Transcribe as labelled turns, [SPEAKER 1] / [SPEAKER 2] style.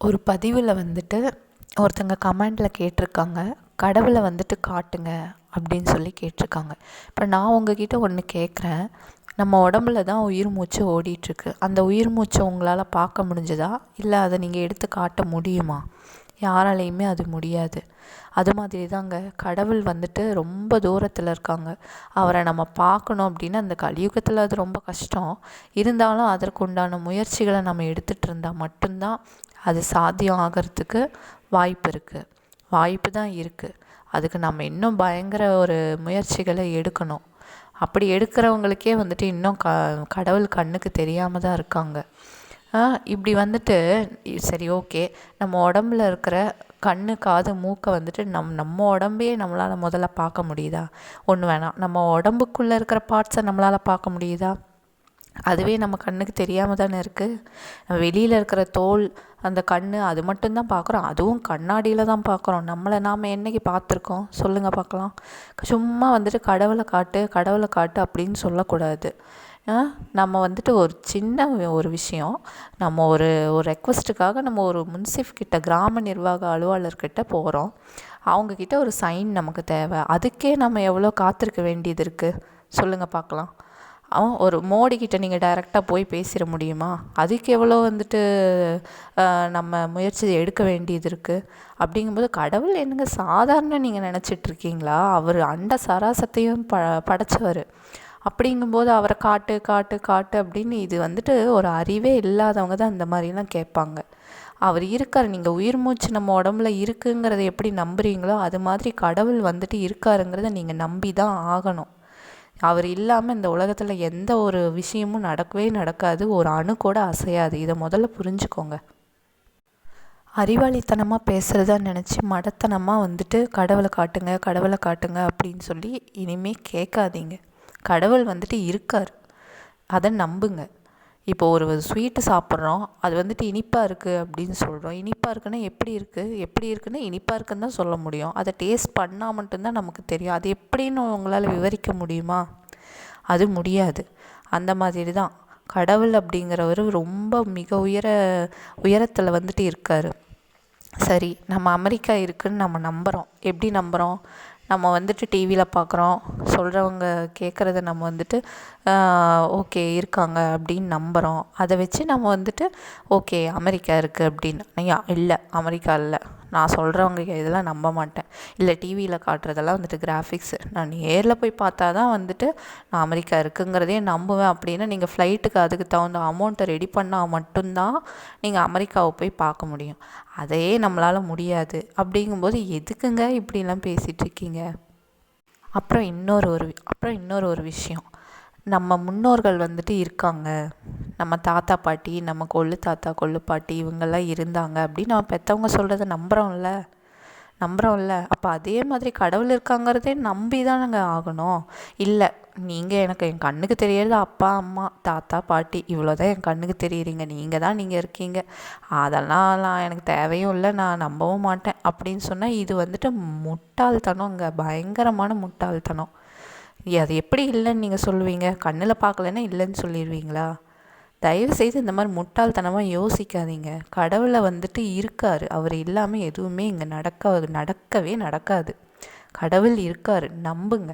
[SPEAKER 1] ஒரு பதிவில் வந்துட்டு ஒருத்தங்க கமெண்டில் கேட்டிருக்காங்க, கடவுளை வந்துட்டு காட்டுங்க அப்படின்னு சொல்லி கேட்டிருக்காங்க. இப்போ நான் உங்ககிட்ட ஒன்று கேட்குறேன், நம்ம உடம்புல தான் உயிர் மூச்சு ஓடிட்டுருக்கு. அந்த உயிர் மூச்சை உங்களால் பார்க்க முடிஞ்சதா, இல்லை அதை நீங்கள் எடுத்து காட்ட முடியுமா? யாராலையுமே அது முடியாது. அது மாதிரி தாங்க கடவுள் வந்துட்டு ரொம்ப தூரத்தில் இருக்காங்க. அவரை நம்ம பார்க்கணும் அப்படின்னா அந்த கலியுகத்தில் அது ரொம்ப கஷ்டம். இருந்தாலும் அதற்கு உண்டான முயற்சிகளை நம்ம எடுத்துகிட்டு இருந்தால் மட்டும்தான் அது சாத்தியம் ஆகிறதுக்கு வாய்ப்பு தான் இருக்குது. அதுக்கு நம்ம இன்னும் பயங்கர ஒரு முயற்சிகளை எடுக்கணும். அப்படி எடுக்கிறவங்களுக்கே வந்துட்டு இன்னும் கடவுள் கண்ணுக்கு தெரியாமல் தான் இருக்காங்க. இப்படி வந்துட்டு சரி, ஓகே, நம்ம உடம்புல இருக்கிற கண்ணு காது மூக்கை வந்துட்டு நம்ம உடம்பையே நம்மளால் முதல்ல பார்க்க முடியுதா? ஒன்று வேணாம், நம்ம உடம்புக்குள்ளே இருக்கிற பார்ட்ஸை நம்மளால் பார்க்க முடியுதா? அதுவே நம்ம கண்ணுக்கு தெரியாமல் தானே இருக்குது. வெளியில் இருக்கிற தோல், அந்த கண், அது மட்டும்தான் பார்க்குறோம். அதுவும் கண்ணாடியில் தான் பார்க்குறோம். நம்மளை நாம் என்றைக்கு பார்த்துருக்கோம் சொல்லுங்கள் பார்க்கலாம். சும்மா வந்துட்டு கடவுளை காட்டு அப்படின்னு சொல்லக்கூடாது. நம்ம வந்துட்டு ஒரு சின்ன ஒரு விஷயம், நம்ம ஒரு ரெக்வஸ்ட்டுக்காக நம்ம ஒரு முன்சிஃப் கிட்ட, கிராம நிர்வாக அலுவலர்கிட்ட போகிறோம். அவங்கக்கிட்ட ஒரு சைன் நமக்கு தேவை. அதுக்கே நம்ம எவ்வளோ காத்திருக்க வேண்டியது இருக்குது சொல்லுங்கள் பார்க்கலாம். ஒரு மோடிக்கிட்ட நீங்கள் டைரெக்டாக போய் பேசிட முடியுமா? அதுக்கு எவ்வளோ வந்துட்டு நம்ம முயற்சி எடுக்க வேண்டியது இருக்குது. அப்படிங்கும்போது கடவுள் என்னங்க சாதாரண நீங்கள் நினச்சிட்ருக்கீங்களா? அவர் அண்ட சராசத்தையும் படைச்சவர். அப்படிங்கும்போது அவரை காட்டு அப்படின்னு இது வந்துட்டு ஒரு அறிவே இல்லாதவங்க தான் இந்த மாதிரிலாம் கேட்பாங்க. அவர் இருக்கார், நீங்கள் உயிர் மூச்சு நம்ம உடம்புல இருக்குங்கிறத எப்படி நம்புறீங்களோ அது மாதிரி கடவுள் வந்துட்டு இருக்காருங்கிறத நீங்கள் நம்பி தான் ஆகணும். அவர் இல்லாமல் இந்த உலகத்தில் எந்த ஒரு விஷயமும் நடக்காது. ஒரு அணு கூட அசையாது. இதை முதல்ல புரிஞ்சுக்கோங்க. அறிவாளித்தனமாக பேசுகிறதா நினச்சி மடத்தனமாக வந்துட்டு கடவுளை காட்டுங்க அப்படின்னு சொல்லி இனிமேல் கேட்காதீங்க. கடவுள் வந்துட்டு இருக்கார், அதை நம்புங்க. இப்போ ஒரு ஸ்வீட்டு சாப்பிட்றோம், அது வந்துட்டு இனிப்பாக இருக்குது அப்படின்னு சொல்கிறோம். இனிப்பாக இருக்குன்னா எப்படி இருக்குன்னா இனிப்பாக இருக்குன்னு தான் சொல்ல முடியும். அதை டேஸ்ட் பண்ணால் மட்டும்தான் நமக்கு தெரியும். அது எப்படின்னு உங்களால் விவரிக்க முடியுமா? அது முடியாது. அந்த மாதிரி தான் கடவுள் அப்படிங்கிறவர் ரொம்ப மிக உயரத்தில் வந்துட்டு இருக்கார். சரி, நம்ம அமெரிக்கா இருக்குதுன்னு நம்ம நம்புகிறோம். எப்படி நம்புகிறோம்? நம்ம வந்துட்டு டிவியில் பார்க்குறோம், சொல்கிறவங்க கேட்குறத நம்ம வந்துட்டு ஓகே இருக்காங்க அப்படின்னு நம்புகிறோம். அதை வச்சு நம்ம வந்துட்டு ஓகே அமெரிக்கா இருக்குது அப்படின்னு. இல்லை, அமெரிக்கா இல்லை, நான் சொல்கிறவங்க இதெல்லாம் நம்ப மாட்டேன். இல்லை, டிவியில் காட்டுறதெல்லாம் வந்துட்டு கிராஃபிக்ஸு, நான் நேரில் போய் பார்த்தா தான் வந்துட்டு நான் அமெரிக்கா இருக்குங்கிறதே நம்புவேன் அப்படின்னா நீங்கள் ஃப்ளைட்டுக்கு அதுக்கு தகுந்த அமௌண்ட்டை ரெடி பண்ணால் மட்டும்தான் நீங்கள் அமெரிக்காவை போய் பார்க்க முடியும். அதையே நம்மளால் முடியாது. அப்படிங்கும்போது எதுக்குங்க இப்படிலாம் பேசிகிட்ருக்கீங்க? அப்புறம் இன்னொரு ஒரு விஷயம், நம்ம முன்னோர்கள் வந்துட்டு இருக்காங்க, நம்ம தாத்தா பாட்டி, நம்ம கொள்ளு தாத்தா கொள்ளு பாட்டி இவங்கெல்லாம் இருந்தாங்க அப்படின்னு நம்ம பெற்றவங்க சொல்கிறத நம்புகிறோம்ல. அப்போ அதே மாதிரி கடவுள் இருக்காங்கிறதே நம்பி தானங்க ஆகணும். இல்லை, நீங்கள் எனக்கு என் கண்ணுக்கு தெரியறது அப்பா அம்மா தாத்தா பாட்டி இவ்வளோதான் என் கண்ணுக்கு தெரியுறீங்க, நீங்கள் இருக்கீங்க, அதெல்லாம் எனக்கு தேவையும் இல்லை, நான் நம்பவும் மாட்டேன் அப்படின்னு சொன்னால் இது வந்துட்டு முட்டாள்தனங்க, பயங்கரமான முட்டாள்தனம். அது எப்படி இல்லைன்னு நீங்கள் சொல்லுவீங்க? கண்ணில் பார்க்கலன்னா இல்லைன்னு சொல்லிடுவீங்களா? தயவுசெய்து இந்த மாதிரி முட்டாள்தனமாக யோசிக்காதீங்க. கடவுளை வந்துட்டு இருக்கார், அவர் இல்லாமல் எதுவுமே இங்கே நடக்கவே நடக்காது. கடவுள் இருக்கார், நம்புங்க.